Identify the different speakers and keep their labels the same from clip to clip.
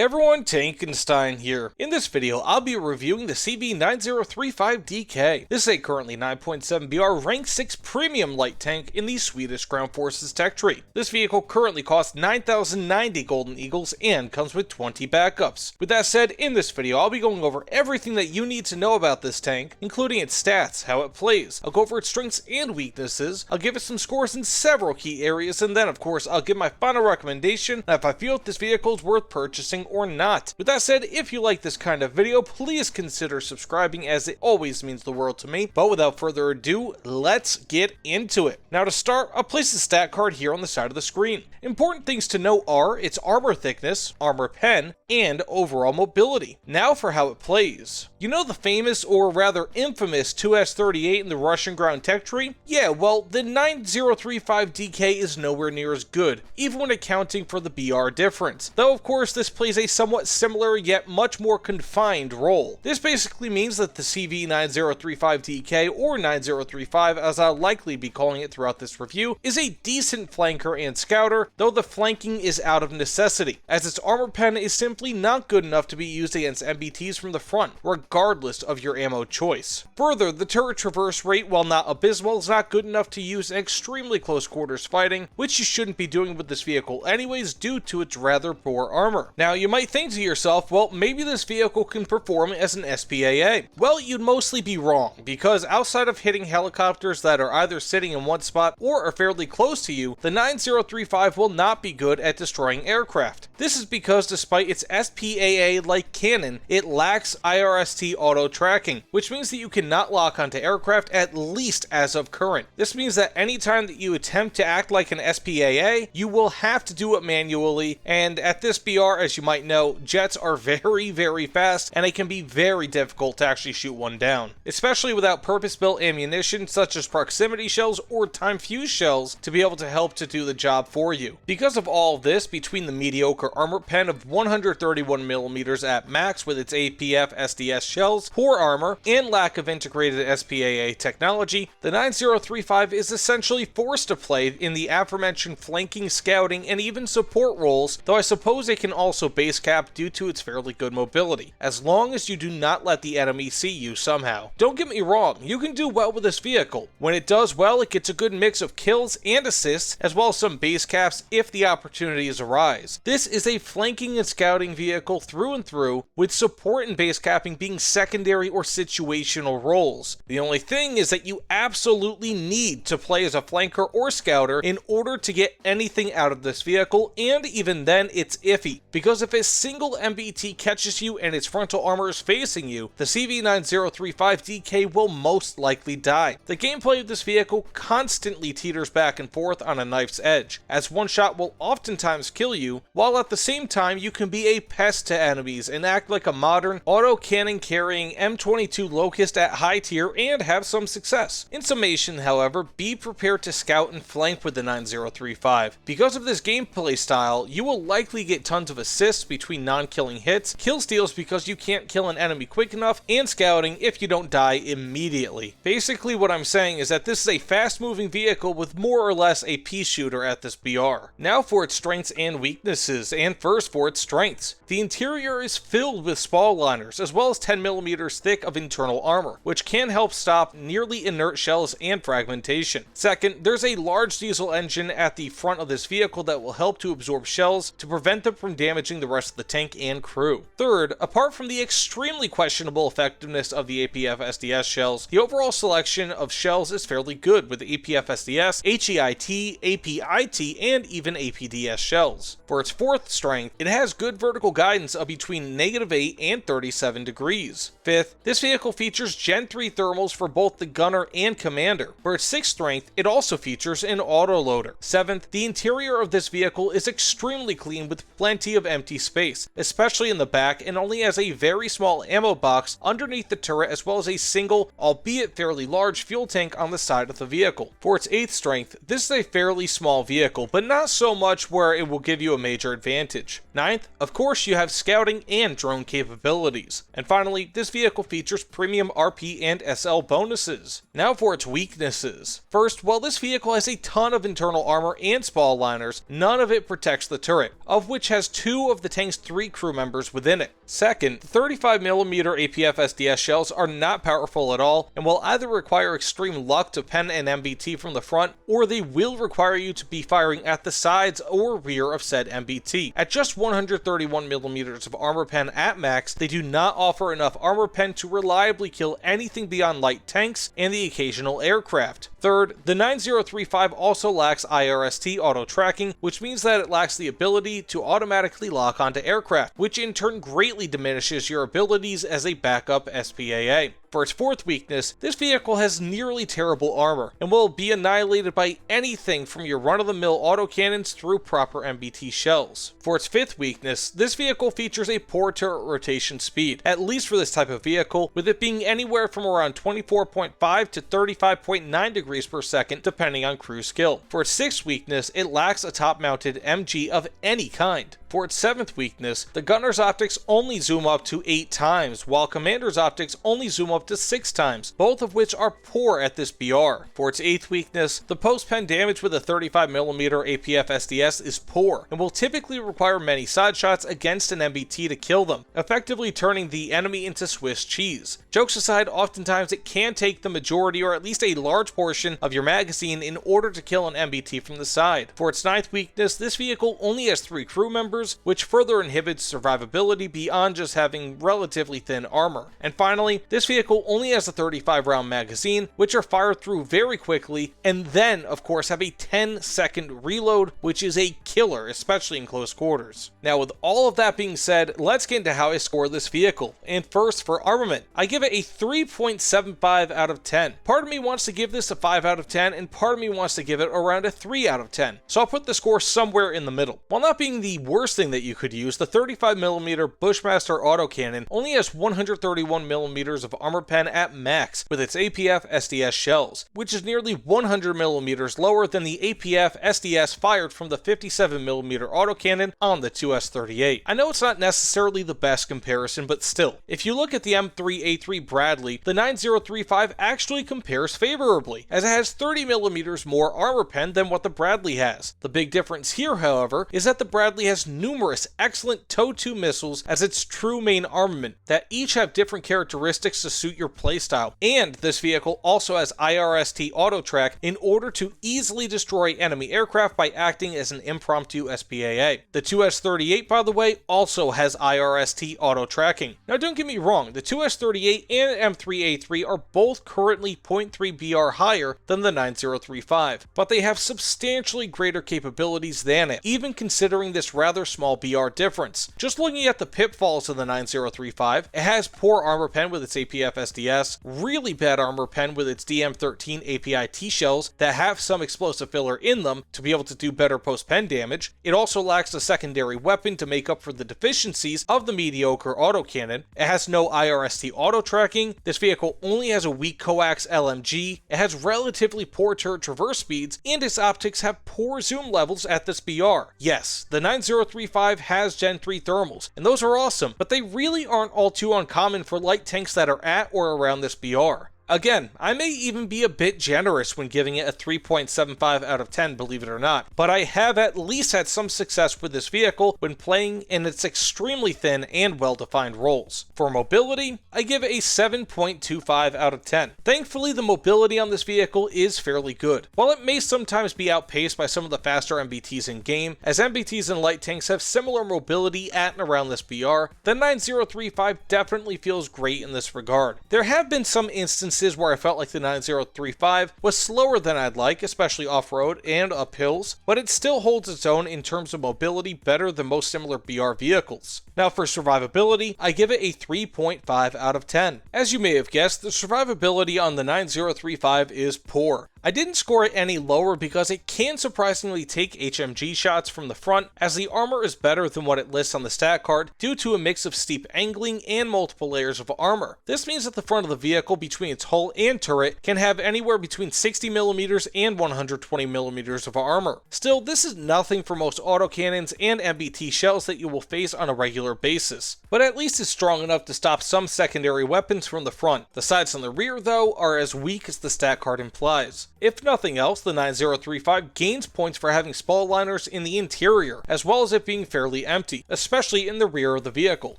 Speaker 1: Hey everyone, Tankenstein here. In this video, I'll be reviewing the CV9035DK. This is a currently 9.7 BR rank 6 premium light tank in the Swedish Ground Forces tech tree. This vehicle currently costs 9,090 golden eagles and comes with 20 backups. With that said, in this video, I'll be going over everything that you need to know about this tank, including its stats, how it plays. I'll go over its strengths and weaknesses, I'll give it some scores in several key areas, and then of course, I'll give my final recommendation and if I feel this vehicle is worth purchasing or not. With that said, if you like this kind of video, please consider subscribing as it always means the world to me. But without further ado, let's get into it. Now to start, I'll place the stat card here on the side of the screen. Important things to know are its armor thickness, armor pen, and overall mobility. Now for how it plays. You know the famous, or rather infamous, 2S38 in the Russian ground tech tree? Yeah, well, the 9035DK is nowhere near as good, even when accounting for the BR difference. Though of course this plays a somewhat similar yet much more confined role. This basically means that the CV9035DK, or 9035 as I'll likely be calling it throughout this review, is a decent flanker and scouter, though the flanking is out of necessity, as its armor pen is simply not good enough to be used against MBTs from the front, regardless of your ammo choice. Further, the turret traverse rate, while not abysmal, is not good enough to use in extremely close quarters fighting, which you shouldn't be doing with this vehicle anyways due to its rather poor armor. Now you might think to yourself, well, maybe this vehicle can perform as an SPAA. Well, you'd mostly be wrong, because outside of hitting helicopters that are either sitting in one spot or are fairly close to you, the 9035 will not be good at destroying aircraft. This is because despite its SPAA-like cannon, it lacks IRST auto tracking, which means that you cannot lock onto aircraft, at least as of current. This means that anytime that you attempt to act like an SPAA, you will have to do it manually, and at this BR, as you might know, jets are very fast, and it can be very difficult to actually shoot one down, especially without purpose-built ammunition such as proximity shells or time-fused shells to be able to help to do the job for you. Because of all of this, between the mediocre armor pen of 131mm at max with its APF SDS shells, poor armor, and lack of integrated SPAA technology, the 9035 is essentially forced to play in the aforementioned flanking, scouting, and even support roles, though I suppose it can also base cap due to its fairly good mobility, as long as you do not let the enemy see you somehow. Don't get me wrong, you can do well with this vehicle. When it does well, it gets a good mix of kills and assists, as well as some base caps if the opportunities arise. This is a flanking and scouting vehicle through and through, with support and base capping being secondary or situational roles. The only thing is that you absolutely need to play as a flanker or scouter in order to get anything out of this vehicle, and even then it's iffy, because if a single MBT catches you and its frontal armor is facing you, the CV9035DK will most likely die. The gameplay of this vehicle constantly teeters back and forth on a knife's edge, as one shot will oftentimes kill you, while at the same time you can be a pest to enemies and act like a modern auto-cannon carrying M22 Locust at high tier and have some success. In summation, however, be prepared to scout and flank with the 9035. Because of this gameplay style, you will likely get tons of assists between non-killing hits, kill steals because you can't kill an enemy quick enough, and scouting if you don't die immediately. Basically what I'm saying is that this is a fast-moving vehicle with more or less a pea shooter at this BR. Now for its strengths and weaknesses, and first for its strengths. The interior is filled with spall liners, as well as 10mm thick of internal armor, which can help stop nearly inert shells and fragmentation. Second, there's a large diesel engine at the front of this vehicle that will help to absorb shells to prevent them from damaging the rest of the tank and crew. Third, apart from the extremely questionable effectiveness of the APF SDS shells, the overall selection of shells is fairly good with APF SDS, HEIT, APIT, and even APDS shells. For its fourth strength, it has good vertical guidance of between -8 and 37 degrees. Fifth, this vehicle features Gen 3 thermals for both the gunner and commander. For its sixth strength, it also features an autoloader. Seventh, the interior of this vehicle is extremely clean with plenty of empty space, especially in the back, and only has a very small ammo box underneath the turret, as well as a single, albeit fairly large, fuel tank on the side of the vehicle. For its eighth strength, this is a fairly small vehicle, but not so much where it will give you a major advantage. Ninth, of course, you have scouting and drone capabilities. And finally, finally, this vehicle features premium RP and SL bonuses. Now for its weaknesses. First, while this vehicle has a ton of internal armor and spall liners, none of it protects the turret, of which has 2 of the tank's 3 crew members within it. Second, 35mm APF SDS shells are not powerful at all, and will either require extreme luck to pen an MBT from the front, or they will require you to be firing at the sides or rear of said MBT. At just 131mm of armor pen at max, they do not offer enough armor pen to reliably kill anything beyond light tanks and the occasional aircraft. Third, the 9035 also lacks IRST auto tracking, which means that it lacks the ability to automatically lock onto aircraft, which in turn greatly diminishes your abilities as a backup SPAA. For its fourth weakness, this vehicle has nearly terrible armor, and will be annihilated by anything from your run-of-the-mill autocannons through proper MBT shells. For its fifth weakness, this vehicle features a poor turret rotation speed, at least for this type of vehicle, with it being anywhere from around 24.5 to 35.9 degrees per second depending on crew skill. For its sixth weakness, it lacks a top-mounted MG of any kind. For its seventh weakness, the gunner's optics only zoom up to 8 times, while commander's optics only zoom up to 6 times, both of which are poor at this BR. For its eighth weakness, the post-pen damage with a 35mm APF SDS is poor, and will typically require many side shots against an MBT to kill them, effectively turning the enemy into Swiss cheese. Jokes aside, oftentimes it can take the majority or at least a large portion of your magazine in order to kill an MBT from the side. For its ninth weakness, this vehicle only has 3 crew members, which further inhibits survivability beyond just having relatively thin armor. And finally, this vehicle only has a 35 round magazine, which are fired through very quickly, and then of course have a 10-second reload, which is a killer, especially in close quarters. Now with all of that being said, let's get into how I score this vehicle. And first, for armament, I give it a 3.75 out of 10. Part of me wants to give this a 5 out of 10, and part of me wants to give it around a 3 out of 10. So I'll put the score somewhere in the middle. While not being the worst thing that you could use, the 35mm Bushmaster autocannon only has 131mm of armor pen at max with its APF SDS shells, which is nearly 100mm lower than the APF SDS fired from the 57mm autocannon on the 2S38. I know it's not necessarily the best comparison, but still, if you look at the M3A3 Bradley, the 9035 actually compares favorably, as it has 30mm more armor pen than what the Bradley has. The big difference here, however, is that the Bradley has numerous excellent TOW-2 missiles as its true main armament that each have different characteristics to suit your playstyle, and this vehicle also has IRST auto track in order to easily destroy enemy aircraft by acting as an impromptu SPAA. The 2S38, by the way, also has IRST auto tracking. Now don't get me wrong, the 2S38 and M3A3 are both currently 0.3 BR higher than the 9035, but they have substantially greater capabilities than it, even considering this rather small BR difference. Just looking at the pitfalls of the 9035, it has poor armor pen with its APF SDS, really bad armor pen with its DM13 API T-shells that have some explosive filler in them to be able to do better post-pen damage. It also lacks a secondary weapon to make up for the deficiencies of the mediocre autocannon. It has no IRST auto tracking. This vehicle only has a weak coax LMG. It has relatively poor turret traverse speeds, and its optics have poor zoom levels at this BR. Yes, the 9035 has Gen 3 thermals, and those are awesome, but they really aren't all too uncommon for light tanks that are at or around this BR. Again, I may even be a bit generous when giving it a 3.75 out of 10, believe it or not, but I have at least had some success with this vehicle when playing in its extremely thin and well-defined roles. For mobility, I give it a 7.25 out of 10. Thankfully, the mobility on this vehicle is fairly good. While it may sometimes be outpaced by some of the faster MBTs in-game, as MBTs and light tanks have similar mobility at and around this BR, the 9035 definitely feels great in this regard. There have been some instances where I felt like the 9035 was slower than I'd like, especially off-road and up hills, but it still holds its own in terms of mobility better than most similar BR vehicles. Now for survivability, I give it a 3.5 out of 10. As you may have guessed, the survivability on the 9035 is poor. I didn't score it any lower because it can surprisingly take HMG shots from the front, as the armor is better than what it lists on the stat card due to a mix of steep angling and multiple layers of armor. This means that the front of the vehicle between its hull and turret can have anywhere between 60mm and 120mm of armor. Still, this is nothing for most autocannons and MBT shells that you will face on a regular basis, but at least it's strong enough to stop some secondary weapons from the front. The sides on the rear, though, are as weak as the stat card implies. If nothing else, the 9035 gains points for having spall liners in the interior, as well as it being fairly empty, especially in the rear of the vehicle.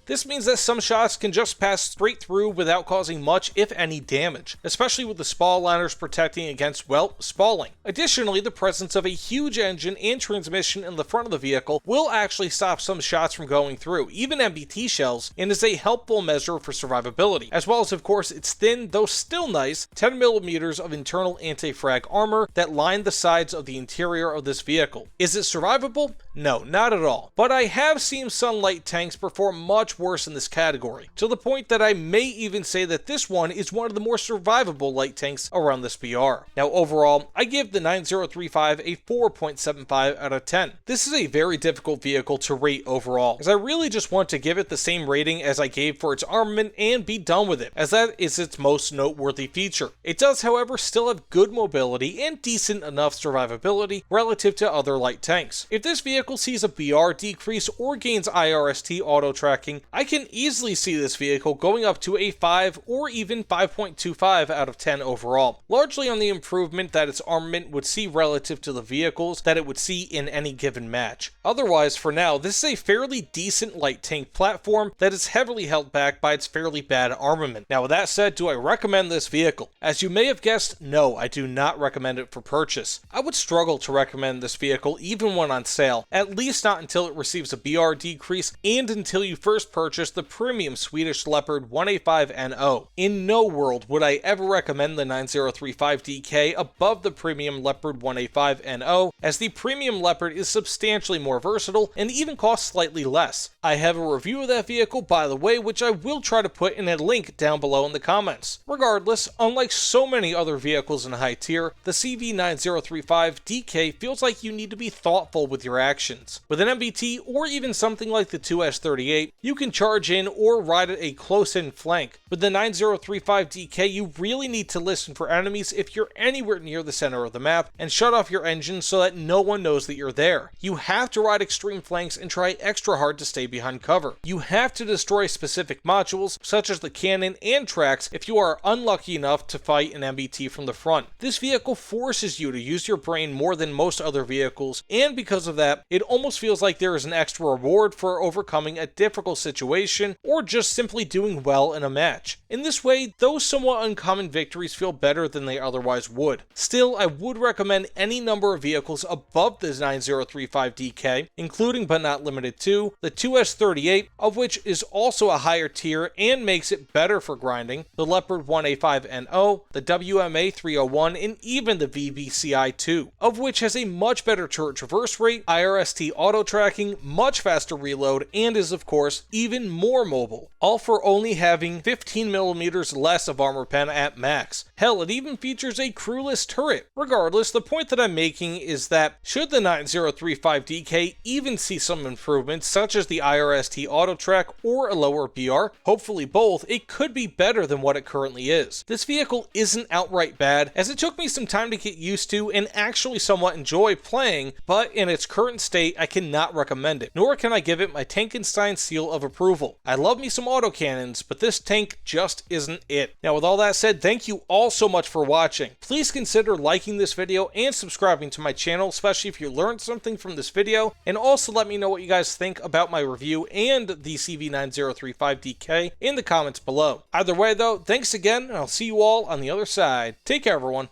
Speaker 1: This means that some shots can just pass straight through without causing much, if any, damage, especially with the spall liners protecting against, well, spalling. Additionally, the presence of a huge engine and transmission in the front of the vehicle will actually stop some shots from going through, even MBT shells, and is a helpful measure for survivability, as well as, of course, its thin, though still nice, 10mm of internal anti-frag armor that line the sides of the interior of this vehicle. Is it survivable? No, not at all. But I have seen some light tanks perform much worse in this category, to the point that I may even say that this one is one of the more survivable light tanks around this BR. Now overall, I give the 9035 a 4.75 out of 10. This is a very difficult vehicle to rate overall, as I really just want to give it the same rating as I gave for its armament and be done with it, as that is its most noteworthy feature. It does, however, still have good mobility and decent enough survivability relative to other light tanks. If this vehicle sees a BR decrease or gains IRST auto tracking, I can easily see this vehicle going up to a 5 or even 5.25 out of 10 overall, largely on the improvement that its armament would see relative to the vehicles that it would see in any given match. Otherwise, for now, this is a fairly decent light tank platform that is heavily held back by its fairly bad armament. Now with that said, do I recommend this vehicle? As you may have guessed, no, I do not recommend it for purchase. I would struggle to recommend this vehicle even when on sale, at least not until it receives a BR decrease and until you first purchase the premium Swedish Leopard 1A5NO. In no world would I ever recommend the 9035DK above the premium Leopard 1A5NO, as the premium Leopard is substantially more versatile and even costs slightly less. I have a review of that vehicle, by the way, which I will try to put in a link down below in the comments. Regardless, unlike so many other vehicles in high tier, the CV9035DK feels like you need to be thoughtful with your actions. With an MBT or even something like the 2S38, you can charge in or ride at a close-in flank. With the 9035DK, you really need to listen for enemies if you're anywhere near the center of the map and shut off your engine so that no one knows that you're there. You have to ride extreme flanks and try extra hard to stay behind cover. You have to destroy specific modules, such as the cannon and tracks, if you are unlucky enough to fight an MBT from the front. This vehicle forces you to use your brain more than most other vehicles, and because of that, it almost feels like there is an extra reward for overcoming a difficult situation or just simply doing well in a match. In this way, those somewhat uncommon victories feel better than they otherwise would. Still, I would recommend any number of vehicles above the 9035DK, including but not limited to the 2S38, of which is also a higher tier and makes it better for grinding, the Leopard 1A5NO, the WMA301, and even the VBCI2, of which has a much better turret traverse rate, IRST auto tracking, much faster reload, and is of course even more mobile, all for only having 15mm less of armor pen at max. Hell, it even features a crewless turret. Regardless, the point that I'm making is that should the 9035DK even see some improvements such as the IRST auto track or a lower BR, hopefully both, it could be better than what it currently is. This vehicle isn't outright bad, as it took me some time to get used to and actually somewhat enjoy playing, but in its current state I cannot recommend it, nor can I give it my Tankenstein seal of approval. I love me some autocannons, but this tank just isn't it. Now with all that said, thank you all so much for watching. Please consider liking this video and subscribing to my channel, especially if you learned something from this video, and also let me know what you guys think about my review and the CV9035DK in the comments below. Either way though, thanks again, and I'll see you all on the other side. Take care everyone.